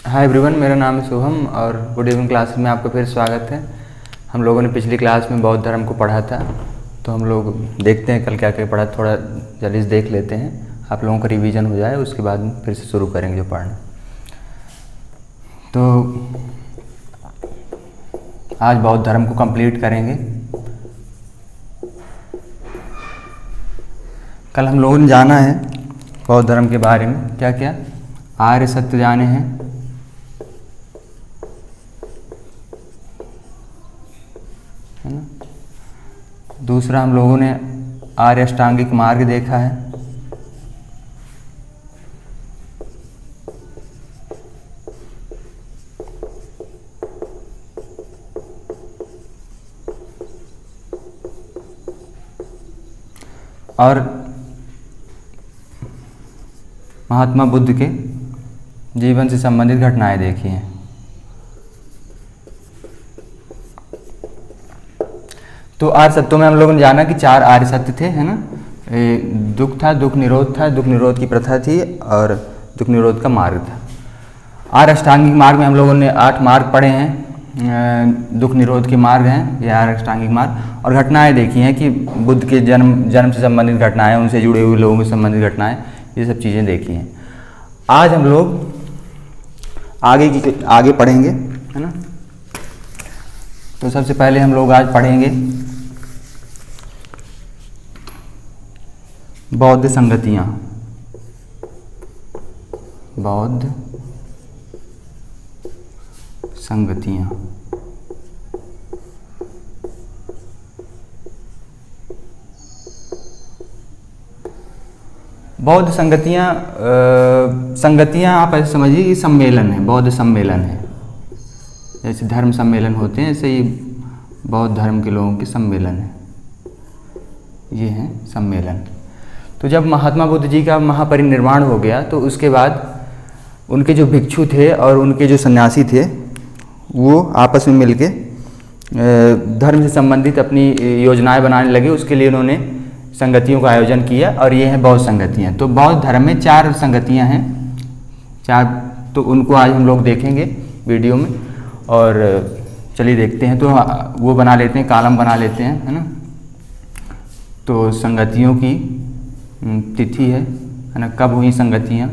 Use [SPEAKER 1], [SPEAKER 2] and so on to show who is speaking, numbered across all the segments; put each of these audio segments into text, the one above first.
[SPEAKER 1] Hi everyone, मेरा नाम है शुभम और गुड इवनिंग क्लास में आपका फिर स्वागत है। हम लोगों ने पिछली क्लास में बौद्ध धर्म को पढ़ा था, तो हम लोग देखते हैं कल क्या क्या पढ़ा, थोड़ा जल्दी से देख लेते हैं, आप लोगों का रिवीजन हो जाए, उसके बाद फिर से शुरू करेंगे जो पढ़ना। तो आज बौद्ध धर्म को कंप्लीट करेंगे। कल हम लोगों ने जाना है बौद्ध धर्म के बारे में, क्या क्या आर्य सत्य जाने हैं, है ना। दूसरा हम लोगों ने आर्य अष्टांगिक मार्ग देखा है। और महात्मा बुद्ध के जीवन से संबंधित घटनाएं देखी हैं। तो आर्य सत्यों में हम लोगों ने जाना कि 4 आर्य सत्य थे, है ना। दुख था, दुख निरोध था, दुख निरोध की प्रथा थी और दुख निरोध का मार्ग था। आर्य अष्टांगिक मार्ग में हम लोगों ने 8 मार्ग पढ़े हैं, दुख निरोध के मार्ग हैं ये आर्य अष्टांगिक मार्ग, और घटनाएं देखी हैं कि बुद्ध के जन्म से संबंधित घटनाएं, उनसे जुड़े हुए लोगों से संबंधित घटनाएं, ये सब चीज़ें देखी हैं। आज हम लोग आगे पढ़ेंगे, है ना। तो सबसे पहले हम लोग आज पढ़ेंगे बौद्ध संगतियाँ। बौद्ध संगतियाँ। बौद्ध संगतियाँ, आप ऐसे समझिए कि सम्मेलन है, बौद्ध सम्मेलन है। जैसे धर्म सम्मेलन होते हैं, ऐसे ही बौद्ध धर्म के लोगों के सम्मेलन है, ये हैं सम्मेलन। तो जब महात्मा बुद्ध जी का महापरिनिर्वाण हो गया, तो उसके बाद उनके जो भिक्षु थे और उनके जो सन्यासी थे, वो आपस में मिलके धर्म से संबंधित अपनी योजनाएं बनाने लगे। उसके लिए उन्होंने संगतियों का आयोजन किया, और ये हैं बौद्ध संगतियाँ। तो बौद्ध धर्म में 4 संगतियाँ हैं, 4। तो उनको आज हम लोग देखेंगे वीडियो में, और चलिए देखते हैं। तो वो बना लेते हैं, कॉलम बना लेते हैं, है ना। तो संगतियों की तिथि है ना, कब हुई संगतियाँ।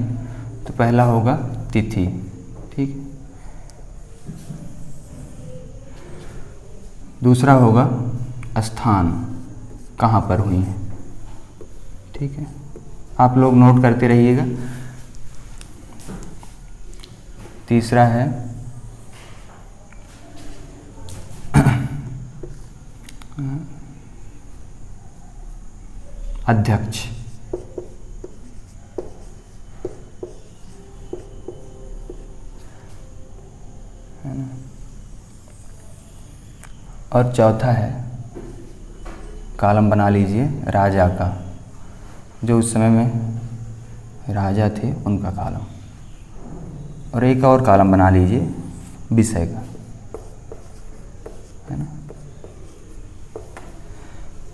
[SPEAKER 1] तो पहला होगा तिथि, ठीक। दूसरा होगा स्थान, कहाँ पर हुई है, ठीक है। आप लोग नोट करते रहिएगा। तीसरा है अध्यक्ष, है ना। और चौथा है, कॉलम बना लीजिए, राजा का, जो उस समय में राजा थे उनका कॉलम। और एक और कॉलम बना लीजिए विषय का, है ना।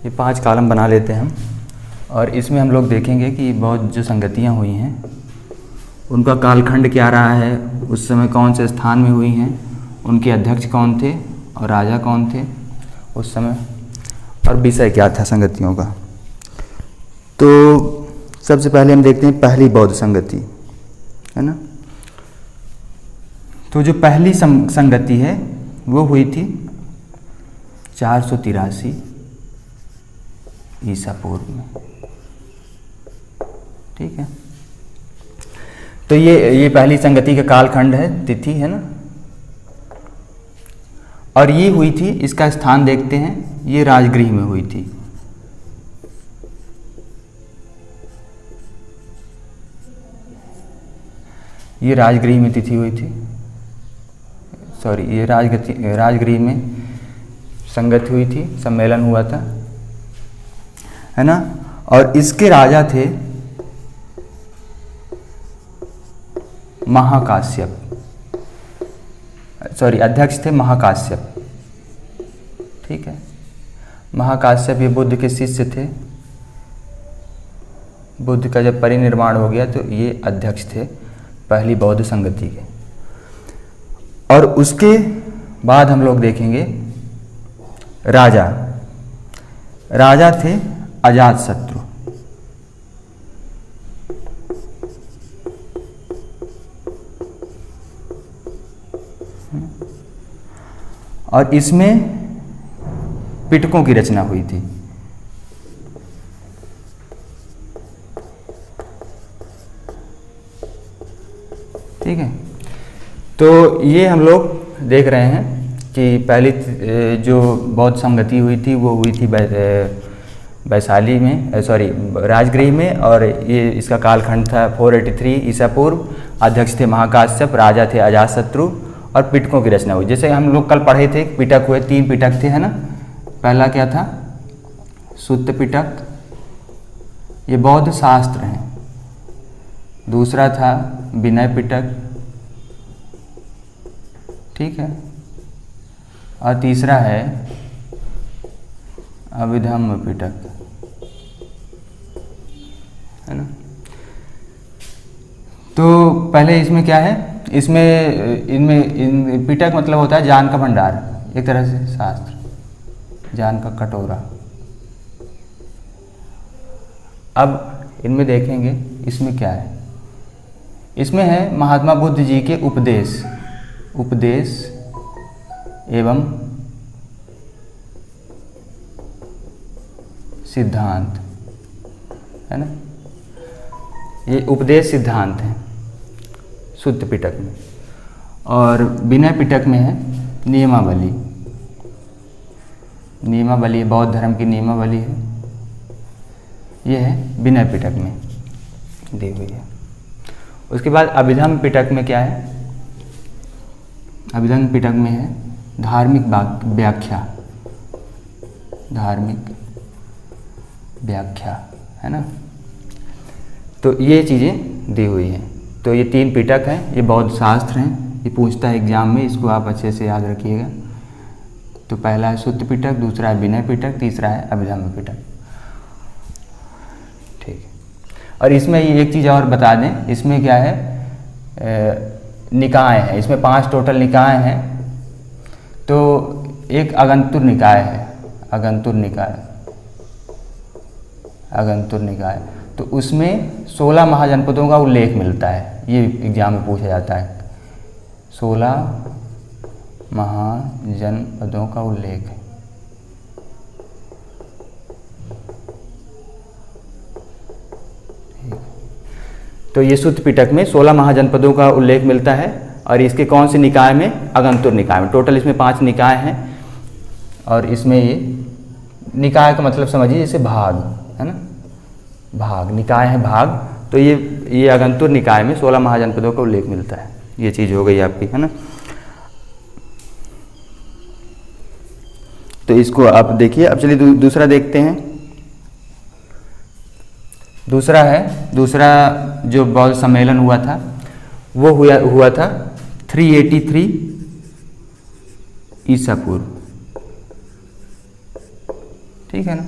[SPEAKER 1] ये 5 कॉलम बना लेते हैं हम। और इसमें हम लोग देखेंगे कि बहुत जो संगतियाँ हुई हैं, उनका कालखंड क्या रहा है, उस समय कौन से स्थान में हुई हैं, उनके अध्यक्ष कौन थे और राजा कौन थे उस समय, और विषय क्या था संगतियों का। तो सबसे पहले हम देखते हैं पहली बौद्ध संगति, है ना। तो जो पहली संगति है वो हुई थी 483 ईसा पूर्व में, ठीक है। तो ये पहली संगति का कालखंड है, तिथि, है ना। और ये हुई थी, इसका स्थान देखते हैं, ये राजगृह में हुई थी। ये राजगृह में तिथि हुई थी, सॉरी, ये राजगृह में संगति हुई थी, सम्मेलन हुआ था, है ना। और इसके राजा थे महाकाश्यप, सॉरी, अध्यक्ष थे महाकाश्यप, ठीक है। महाकाश्यप ये बुद्ध के शिष्य थे। बुद्ध का जब परिनिर्वाण हो गया तो ये अध्यक्ष थे पहली बौद्ध संगति के। और उसके बाद हम लोग देखेंगे राजा। राजा थे अजातशत्रु। और इसमें पिटकों की रचना हुई थी। ठीक है, तो ये हम लोग देख रहे हैं कि पहली जो बौद्ध संगति हुई थी वो हुई थी वैशाली में, सॉरी राजगृह में, और ये इसका कालखंड था 483 ईसा पूर्व। अध्यक्ष थे महाकाश्यप, राजा थे अजातशत्रु, और पिटकों की रचना हुई। जैसे हम लोग कल पढ़े थे पिटक हुए, 3 पिटक थे, है ना। पहला क्या था? सुत्त पिटक, ये बौद्ध शास्त्र हैं। दूसरा था विनय पिटक, ठीक है, और तीसरा है अभिधम्म पिटक, है ना। तो पहले इसमें क्या है, इनमें पिटक मतलब होता है ज्ञान का भंडार, एक तरह से शास्त्र, ज्ञान का कटोरा। अब इनमें देखेंगे इसमें क्या है। इसमें है महात्मा बुद्ध जी के उपदेश एवं सिद्धांत, है ना। ये उपदेश सिद्धांत है शुद्ध पिटक में, और विनय पिटक में है नियमावली। नियमावली बौद्ध धर्म की नियमावली है, ये है विनय पिटक में दी हुई है। उसके बाद अभिधम्म पिटक में क्या है? अभिधम्म पिटक में है धार्मिक व्याख्या, धार्मिक व्याख्या, है ना। तो ये चीज़ें दी हुई हैं। तो ये 3 पिटक हैं, ये बौद्ध शास्त्र हैं। ये पूछता है एग्जाम में, इसको आप अच्छे से याद रखिएगा। तो पहला है सुत्त पिटक, दूसरा है विनय पिटक, तीसरा है अभिधम्म पिटक, ठीक है। और इसमें ये एक चीज़ और बता दें, इसमें क्या है, निकाय है। इसमें 5 टोटल निकाय हैं। तो एक अगंतुर निकाय है, अगंतुर निकाय, तो उसमें 16 महाजनपदों का उल्लेख मिलता है। ये एग्जाम में पूछा जाता है, 16 महाजनपदों का उल्लेख है। तो ये सुत्त पिटक में 16 महाजनपदों का उल्लेख मिलता है, और इसके कौन से निकाय में? अगंतुर निकाय में। टोटल इसमें 5 निकाय हैं, और इसमें ये निकाय का मतलब समझिए जैसे भाग, है ना, भाग, निकाय है भाग। तो ये अगंतुर निकाय में 16 महाजनपदों का उल्लेख मिलता है। ये चीज़ हो गई आपकी, है ना। तो इसको आप देखिए। अब चलिए दूसरा देखते हैं। दूसरा जो बौद्ध सम्मेलन हुआ था वो हुआ था 383 ईसा पूर्व, ठीक है ना।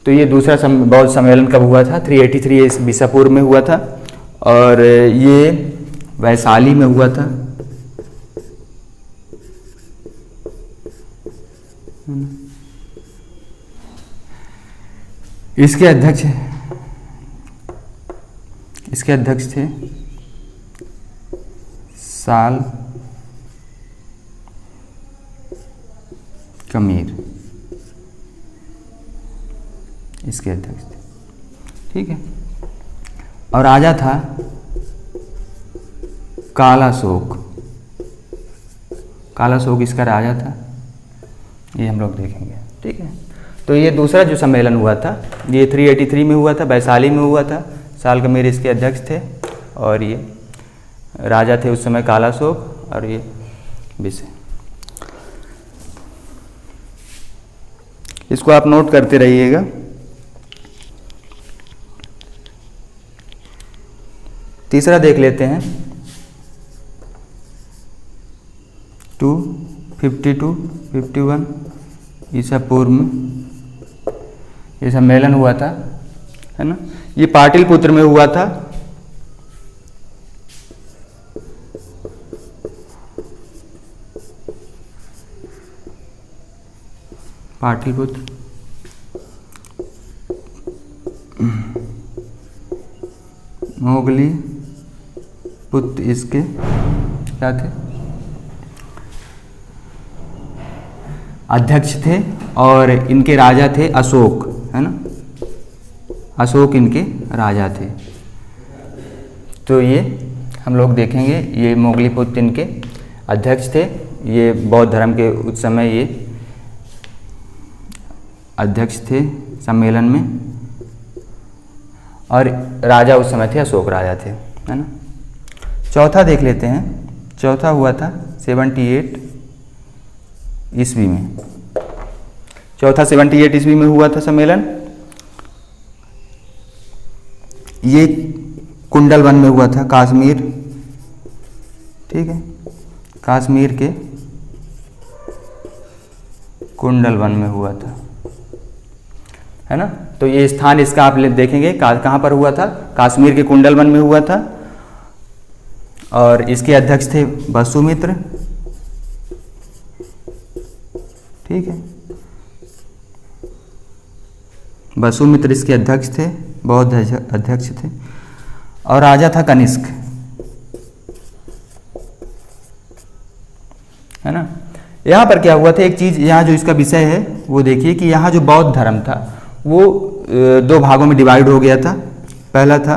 [SPEAKER 1] तो ये दूसरा बौद्ध सम्मेलन कब हुआ था? 383 ईसा पूर्व में हुआ था, और ये वैशाली में हुआ था, इसके अध्यक्ष थे साल कमीर, इसके अध्यक्ष थे, ठीक है। और राजा था कालाशोक। कालाशोक इसका राजा था, ये हम लोग देखेंगे, ठीक है। तो ये दूसरा जो सम्मेलन हुआ था ये 383 में हुआ था, वैशाली में हुआ था। साल कमीर इसके अध्यक्ष थे, और ये राजा थे उस समय कालाशोक, और ये विषय। इसको आप नोट करते रहिएगा। तीसरा देख लेते हैं 252-51 ईसा पूर्व में ये सम्मेलन हुआ था, है ना। ये पाटलिपुत्र में हुआ था। पाटलिपुत्र, मोगली पुत्र इसके क्या थे, अध्यक्ष थे, और इनके राजा थे अशोक, है ना, अशोक इनके राजा थे। तो ये हम लोग देखेंगे, ये मोगली पुत्र इनके अध्यक्ष थे, ये बौद्ध धर्म के उस समय ये अध्यक्ष थे सम्मेलन में, और राजा उस समय थे अशोक राजा थे, है ना। चौथा देख लेते हैं, चौथा हुआ था 78 ईस्वी में, चौथा 78 ईस्वी में हुआ था सम्मेलन। ये कुंडल वन में हुआ था, कश्मीर, ठीक है, कश्मीर के कुंडल वन में हुआ था, है ना। तो ये स्थान इसका आप देखेंगे कहाँ पर हुआ था, कश्मीर के कुंडल वन में हुआ था, और इसके अध्यक्ष थे वसुमित्र, ठीक है, वसुमित्र इसके अध्यक्ष थे, बौद्ध अध्यक्ष थे, और राजा था कनिष्क, है ना। यहाँ पर क्या हुआ था, एक चीज़ यहाँ जो इसका विषय है वो देखिए कि यहाँ जो बौद्ध धर्म था वो दो भागों में डिवाइड हो गया था। पहला था,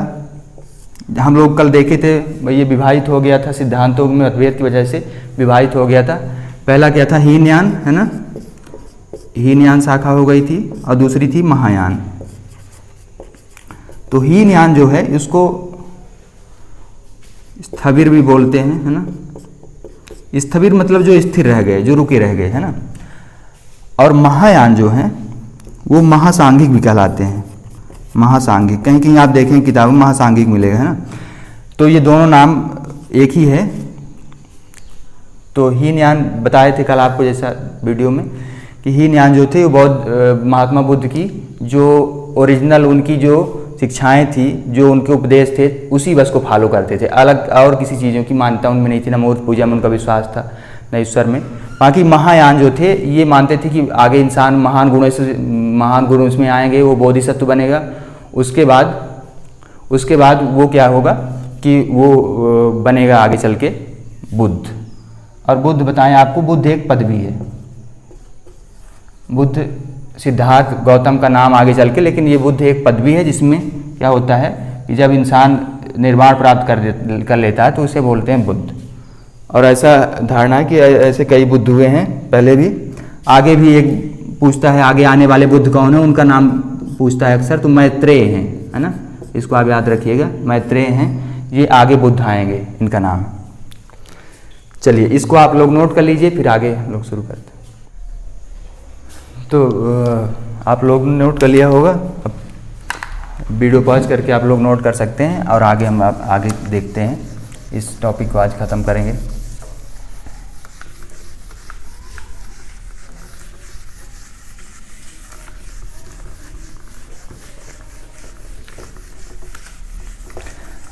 [SPEAKER 1] हम लोग कल देखे थे, ये विभाजित हो गया था, सिद्धांतों में मतभेद की वजह से विभाजित हो गया था। पहला क्या था, हीनयान, है ना, हीनयान शाखा हो गई थी, और दूसरी थी महायान। तो हीनयान जो है इसको स्थविर भी बोलते हैं, है ना, स्थविर मतलब जो स्थिर रह गए, जो रुके रह गए, है ना। और महायान जो है वो महासांघिक भी कहलाते हैं, महासांघिक, कहीं कहीं आप देखें किताबों में महासांघिक मिलेगा, है ना। तो ये दोनों नाम एक ही है। तो हीनयान बताए थे कल आपको जैसा वीडियो में कि हीनयान जो थे वो बौद्ध महात्मा बुद्ध की जो ओरिजिनल उनकी जो शिक्षाएं थी, जो उनके उपदेश थे, उसी बस को फॉलो करते थे, अलग और किसी चीज़ों की मान्यता उनमें नहीं थी, न मूर्ति पूजा में उनका विश्वास था, न ईश्वर में। बाकी महायान जो थे ये मानते थे कि आगे इंसान महान गुण उसमें आएंगे, वो बोधिसत्व बनेगा, उसके बाद वो क्या होगा कि वो बनेगा आगे चल के बुद्ध। और बुद्ध बताएं आपको, बुद्ध एक पद भी है, बुद्ध सिद्धार्थ गौतम का नाम आगे चल के, लेकिन ये बुद्ध एक पद भी है जिसमें क्या होता है कि जब इंसान निर्वाण प्राप्त कर लेता है तो उसे बोलते हैं बुद्ध। और ऐसा धारणा है कि ऐसे कई बुद्ध हुए हैं पहले भी, आगे भी एक पूछता है आगे आने वाले बुद्ध कौन है, उनका नाम पूछता है अक्सर, तो मैत्रेय हैं, है ना, इसको आप याद रखिएगा, मैत्रेय हैं, ये आगे बुद्ध आएंगे, इनका नाम। चलिए इसको आप लोग नोट कर लीजिए, फिर आगे हम लोग शुरू करते हैं। तो आप लोग ने नोट कर लिया होगा, अब वीडियो पॉज करके आप लोग नोट कर सकते हैं, और आगे हम आगे देखते हैं, इस टॉपिक को आज ख़त्म करेंगे।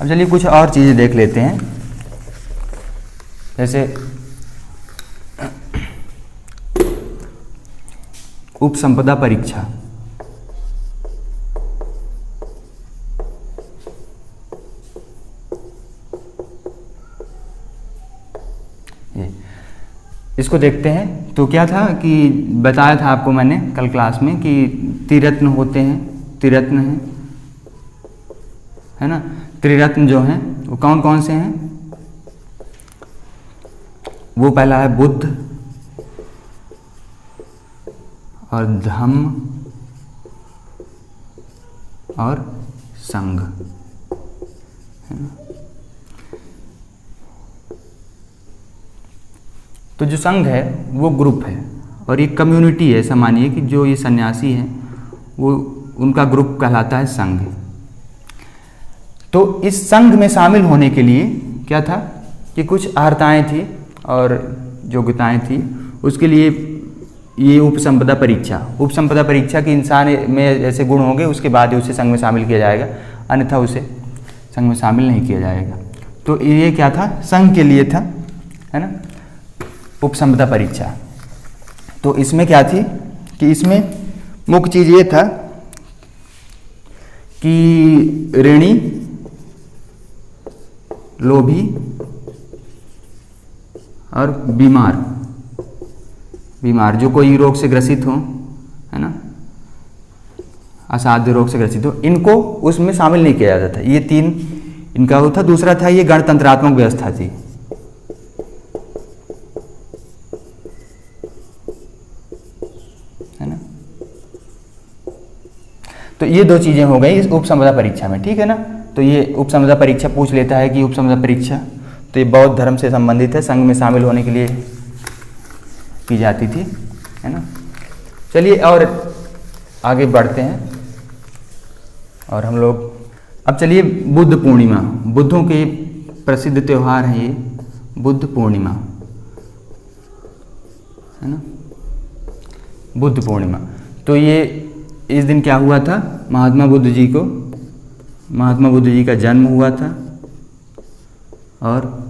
[SPEAKER 1] अब चलिए कुछ और चीज़ें देख लेते हैं, जैसे उपसंपदा परीक्षा। इसको देखते हैं। तो क्या था कि बताया था आपको मैंने कल क्लास में कि त्रिरत्न होते हैं, त्रिरत्न हैं, है ना। त्रिरत्न जो हैं वो कौन कौन से हैं, वो पहला है बुद्ध और धम्म और संघ, है ना। तो जो संघ है वो ग्रुप है और ये कम्युनिटी है, ऐसा मानिए कि जो ये सन्यासी हैं वो उनका ग्रुप कहलाता है संघ। तो इस संघ में शामिल होने के लिए क्या था कि कुछ अर्हताएँ थी और योग्यताएँ थी, उसके लिए ये उपसंपदा परीक्षा की इंसान में ऐसे गुण होंगे उसके बाद ही उसे संघ में शामिल किया जाएगा, अन्यथा उसे संघ में शामिल नहीं किया जाएगा। तो ये क्या था, संघ के लिए था, है ना, उपसंपदा परीक्षा। तो इसमें क्या थी कि इसमें मुख्य चीज़ ये था कि ऋणी, लोभी और बीमार जो कोई रोग से ग्रसित हो, है ना, असाध्य रोग से ग्रसित हो, इनको उसमें शामिल नहीं किया जाता था। ये 3 इनका वो था। दूसरा था ये गणतंत्रात्मक व्यवस्था थी, है ना। तो ये 2 चीजें हो गई इस उपसंपदा परीक्षा में, ठीक है ना। तो ये उपसंपदा परीक्षा पूछ लेता है कि उपसंपदा परीक्षा तो ये बौद्ध धर्म से संबंधित है, संघ में शामिल होने के लिए की जाती थी, है ना। चलिए और आगे बढ़ते हैं और हम लोग अब चलिए बुद्ध पूर्णिमा, बुद्धों के प्रसिद्ध त्यौहार है ये बुद्ध पूर्णिमा, है ना, बुद्ध पूर्णिमा। तो ये इस दिन क्या हुआ था, महात्मा बुद्ध जी का जन्म हुआ था और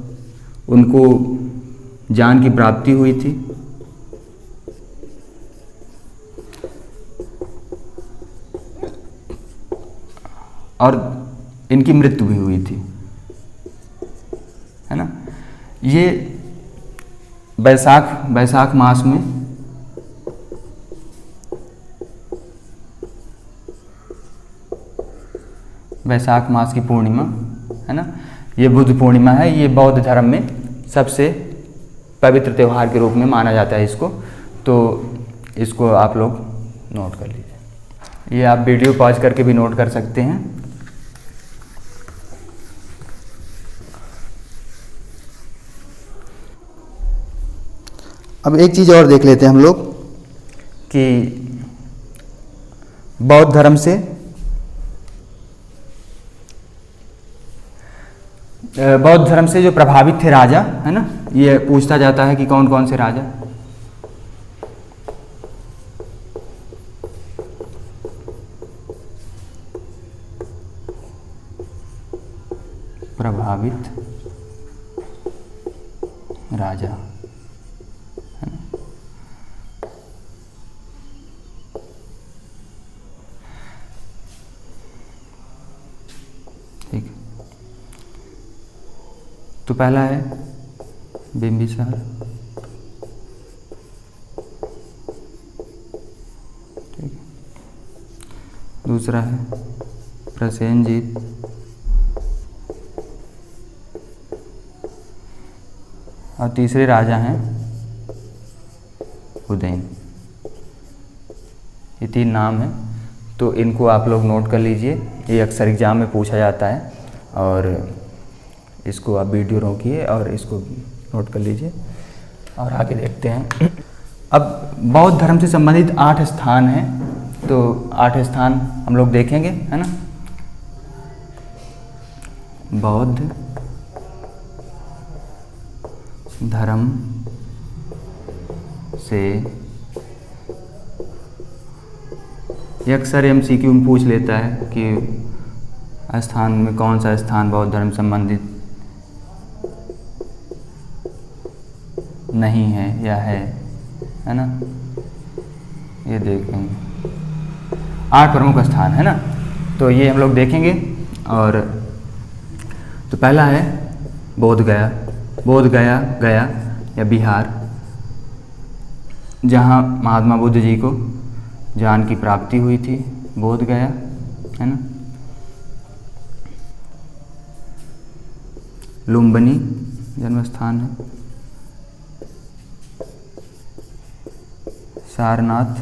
[SPEAKER 1] उनको ज्ञान की प्राप्ति हुई थी। और इनकी मृत्यु भी हुई थी, है ना। ये वैशाख मास में वैशाख मास की पूर्णिमा, है ना, ये बुद्ध पूर्णिमा है। ये बौद्ध धर्म में सबसे पवित्र त्यौहार के रूप में माना जाता है इसको। तो इसको आप लोग नोट कर लीजिए। ये आप वीडियो पॉज करके भी नोट कर सकते हैं। अब एक चीज़ और देख लेते हैं हम लोग कि बौद्ध धर्म से जो प्रभावित थे राजा, है ना, ये पूछता जाता है कि कौन कौन से राजा प्रभावित राजा, है ना। ठीक है, तो पहला है बिंबिसार, ठीक है। दूसरा है प्रसेनजीत, और तीसरे राजा हैं उदयन। ये 3 नाम हैं, तो इनको आप लोग नोट कर लीजिए। ये अक्सर एग्जाम में पूछा जाता है और इसको आप वीडियो रोकिए और इसको नोट कर लीजिए और आगे देखते हैं। अब बौद्ध धर्म से संबंधित 8 स्थान हैं, तो 8 स्थान हम लोग देखेंगे, है ना। बौद्ध धर्म से अक्सर MCQ में पूछ लेता है कि स्थान में कौन सा स्थान बौद्ध धर्म संबंधित नहीं है या है ना। ये देखेंगे 8 प्रमुख स्थान, है ना। तो ये हम लोग देखेंगे। और तो पहला है बोध गया या बिहार, जहाँ महात्मा बुद्ध जी को ज्ञान की प्राप्ति हुई थी, बोध गया, है ना। लुम्बिनी जन्म स्थान है। सारनाथ,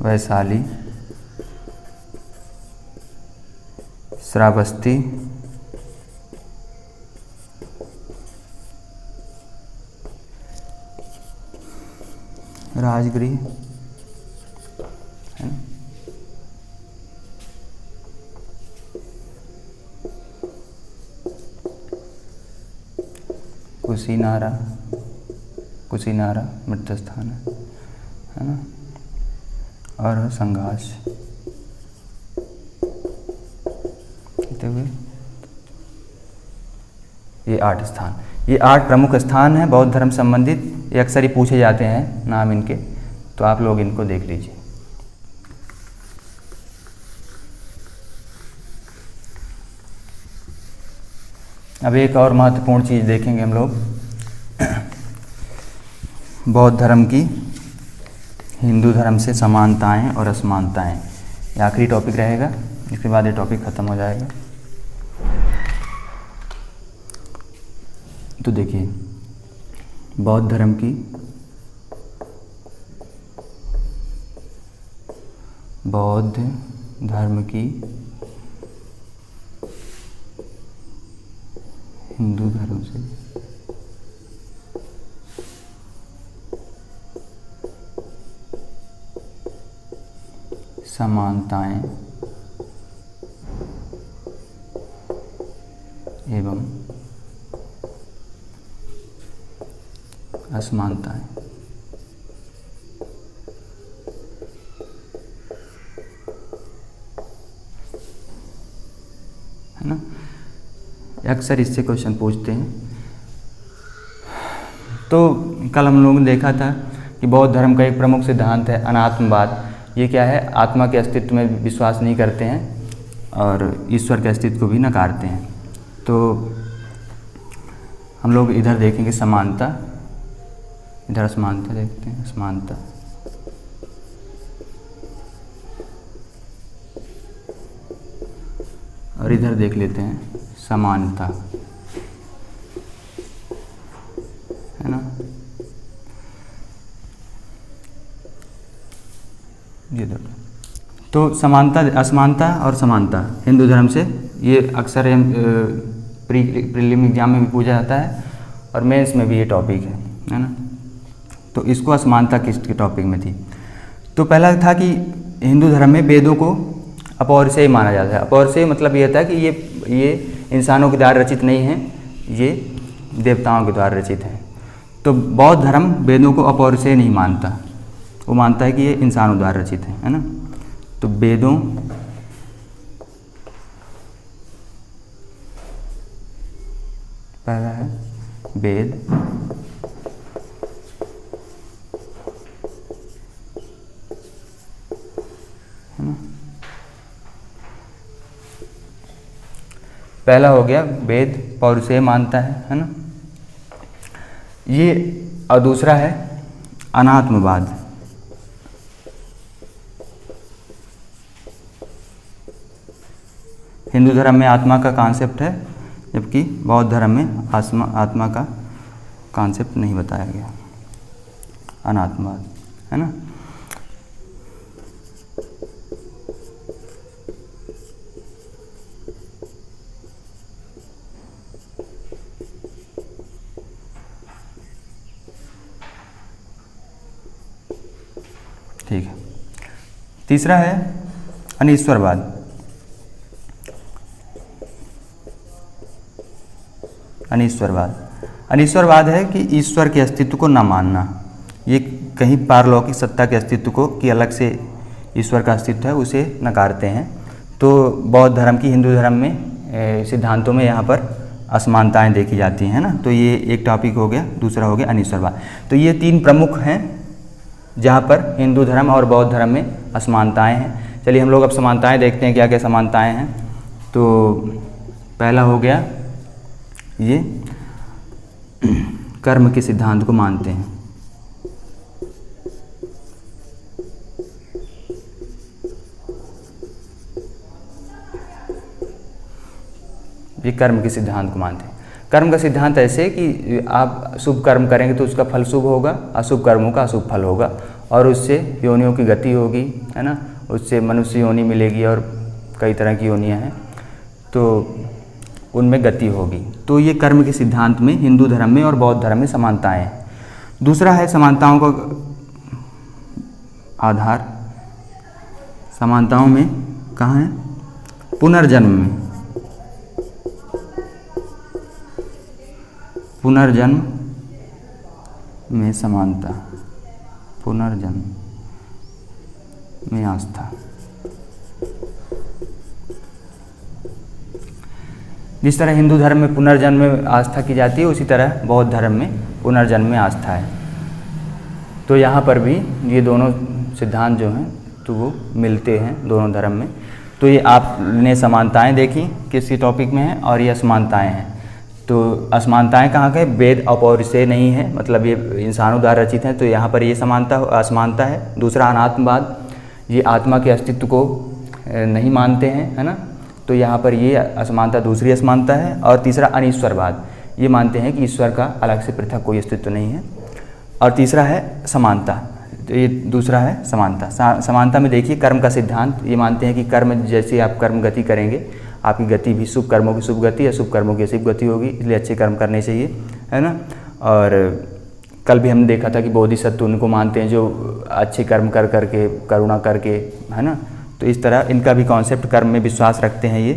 [SPEAKER 1] वैशाली, श्रावस्ती, राजगृह, है ना। कुशीनारा मृत स्थान है ना। और संघास, कितने हुए? ये 8 स्थान। ये 8 प्रमुख स्थान हैं बौद्ध धर्म संबंधित। ये अक्सर ही पूछे जाते हैं नाम इनके, तो आप लोग इनको देख लीजिए। अब एक और महत्वपूर्ण चीज़ देखेंगे हम लोग, बौद्ध धर्म की हिंदू धर्म से समानताएं और असमानताएं। ये आखिरी टॉपिक रहेगा, इसके बाद ये टॉपिक ख़त्म हो जाएगा। तो देखिए, बौद्ध धर्म की हिंदू धर्म से समानताएं एवं असमानताएं। है ना, अक्सर इससे क्वेश्चन पूछते हैं। तो कल हम लोगों ने देखा था कि बौद्ध धर्म का एक प्रमुख सिद्धांत है अनात्मवाद। ये क्या है, आत्मा के अस्तित्व में विश्वास नहीं करते हैं और ईश्वर के अस्तित्व को भी नकारते हैं। तो हम लोग इधर देखेंगे समानता, इधर असमानता देखते हैं, असमानता। और इधर देख लेते हैं समानता, है ना। ये देखो, तो समानता, असमानता और समानता हिंदू धर्म से, ये अक्सर प्रीलिम एग्जाम में भी पूछा जाता है और मेंस में भी ये टॉपिक है ना। तो इसको असमानता किस टॉपिक में थी। तो पहला था कि हिंदू धर्म में वेदों को अपौरुषेय माना जाता है। अपौरुषेय मतलब ये था कि ये इंसानों के द्वारा रचित नहीं हैं, ये देवताओं के द्वारा रचित हैं। तो बौद्ध धर्म वेदों को अपौरुषेय नहीं मानता, वो मानता है कि ये इंसानों द्वारा रचित है ना। तो वेदों पहला है वेद है ना, पहला हो गया वेद पौरुषेय मानता है ना ये। और दूसरा है अनात्मवाद। हिंदू धर्म में आत्मा का कॉन्सेप्ट है, जबकि बौद्ध धर्म में आत्मा का कॉन्सेप्ट नहीं बताया गया, अनात्मवाद, है ना। ठीक है। तीसरा है अनीश्वरवाद। अनीश्वरवाद है कि ईश्वर के अस्तित्व को न मानना। ये कहीं पारलौकिक सत्ता के अस्तित्व को, कि अलग से ईश्वर का अस्तित्व है, उसे नकारते हैं। तो बौद्ध धर्म की हिंदू धर्म में सिद्धांतों में यहाँ पर असमानताएं देखी जाती हैं ना। तो ये एक टॉपिक हो गया। दूसरा हो गया अनीश्वरवाद। तो ये 3 प्रमुख हैं जहाँ पर हिंदू धर्म और बौद्ध धर्म में असमानताएं हैं। चलिए हम लोग अब समानताएं देखते हैं, क्या क्या समानताएं हैं। तो पहला हो गया, ये कर्म के सिद्धांत को मानते हैं। ये कर्म के सिद्धांत को मानते हैं। कर्म का सिद्धांत ऐसे कि आप शुभ कर्म करेंगे तो उसका फल शुभ होगा, अशुभ कर्मों का अशुभ फल होगा, और उससे योनियों की गति होगी, है ना। उससे मनुष्य योनि मिलेगी और कई तरह की योनियाँ हैं, तो उनमें गति होगी। तो ये कर्म के सिद्धांत में हिंदू धर्म में और बौद्ध धर्म में समानताएं हैं। दूसरा है समानताओं का आधार। समानताओं में कहाँ है, पुनर्जन्म में। पुनर्जन्म में समानता, पुनर्जन्म में आस्था। जिस तरह हिंदू धर्म में पुनर्जन्म में आस्था की जाती है, उसी तरह बौद्ध धर्म में पुनर्जन्म में आस्था है। तो यहाँ पर भी ये दोनों सिद्धांत जो हैं तो वो मिलते हैं दोनों धर्म में। तो ये आपने समानताएं देखी किसी टॉपिक में है, और ये असमानताएं हैं। तो असमानताएं कहाँ के? वेद अपौरुषेय नहीं है, मतलब ये इंसानों द्वारा रचित हैं, तो यहाँ पर ये असमानता है। दूसरा अनात्मवाद, ये आत्मा के अस्तित्व को नहीं मानते हैं, है ना, तो यहाँ पर ये असमानता, दूसरी असमानता है। और तीसरा अनीश्वरवाद, ये मानते हैं कि ईश्वर का अलग से पृथक कोई अस्तित्व नहीं है। और तीसरा है समानता, तो ये दूसरा है समानता। समानता में देखिए कर्म का सिद्धांत, ये मानते हैं कि कर्म जैसे आप कर्म गति करेंगे, आपकी गति भी शुभ कर्मों की शुभ गति, अशुभ कर्मों की अशुभ गति होगी, इसलिए अच्छे कर्म करने चाहिए, है ना। और कल भी हमने देखा था कि बोधिसत्व उनको मानते हैं जो अच्छे कर्म कर करके, करुणा करके, है ना। तो इस तरह इनका भी कॉन्सेप्ट, कर्म में विश्वास रखते हैं ये,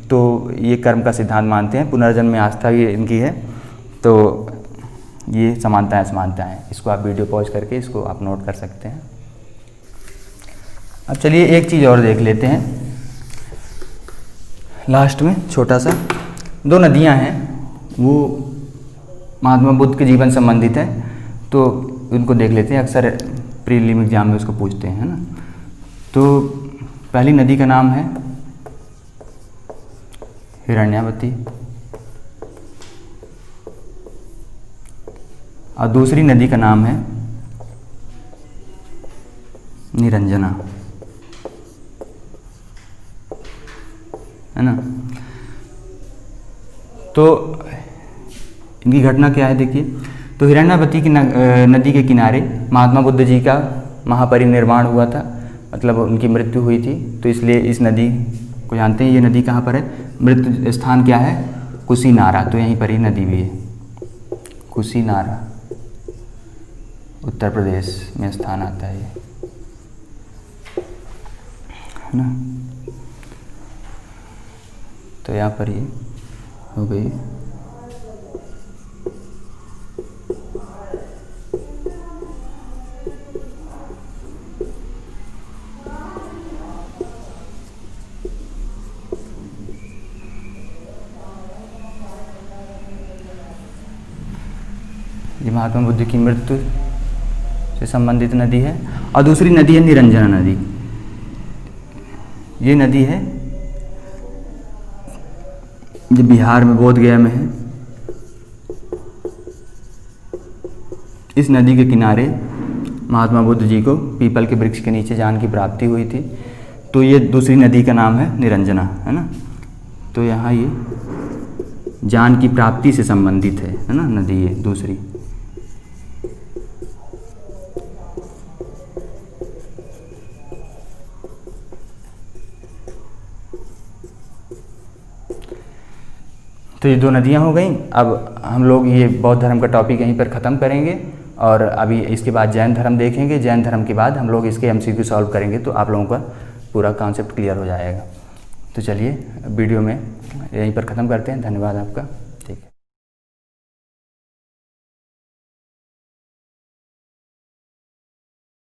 [SPEAKER 1] तो ये कर्म का सिद्धांत मानते हैं। पुनर्जन्म में आस्था भी इनकी है। तो ये समानताएं असमानताएं, इसको आप वीडियो पॉज करके इसको आप नोट कर सकते हैं। अब चलिए एक चीज़ और देख लेते हैं लास्ट में, छोटा सा। दो नदियां हैं, वो महात्मा बुद्ध के जीवन संबंधित है, तो उनको देख लेते हैं। अक्सर प्रीलिम एग्जाम में उसको पूछते हैं, है ना। तो पहली नदी का नाम है हिरण्यावती, और दूसरी नदी का नाम है निरंजना, है ना। तो इनकी घटना क्या है देखिए। तो हिरण्यावती की नदी के किनारे महात्मा बुद्ध जी का महापरिनिर्वाण हुआ था, मतलब उनकी मृत्यु हुई थी। तो इसलिए इस नदी को जानते हैं। ये नदी कहाँ पर है? मृत्यु स्थान क्या है? कुशीनारा, तो यहीं पर ही नदी भी है। कुशीनारा उत्तर प्रदेश में स्थान आता है, है ना। तो यहाँ पर ये हो गई। ये महात्मा बुद्ध की मृत्यु से संबंधित नदी है। और दूसरी नदी है निरंजना नदी। ये नदी है जो बिहार में बोधगया में है। इस नदी के किनारे महात्मा बुद्ध जी को पीपल के वृक्ष के नीचे ज्ञान की प्राप्ति हुई थी। तो ये दूसरी नदी का नाम है निरंजना, है ना। तो यहाँ ये ज्ञान की प्राप्ति से संबंधित है ना नदी, ये दूसरी। तो ये दो नदियाँ हो गई। अब हम लोग ये बौद्ध धर्म का टॉपिक यहीं पर ख़त्म करेंगे, और अभी इसके बाद जैन धर्म देखेंगे। जैन धर्म के बाद हम लोग इसके एमसीक्यू सॉल्व करेंगे, तो आप लोगों का पूरा कॉन्सेप्ट क्लियर हो जाएगा। तो चलिए वीडियो में यहीं पर ख़त्म करते हैं। धन्यवाद आपका।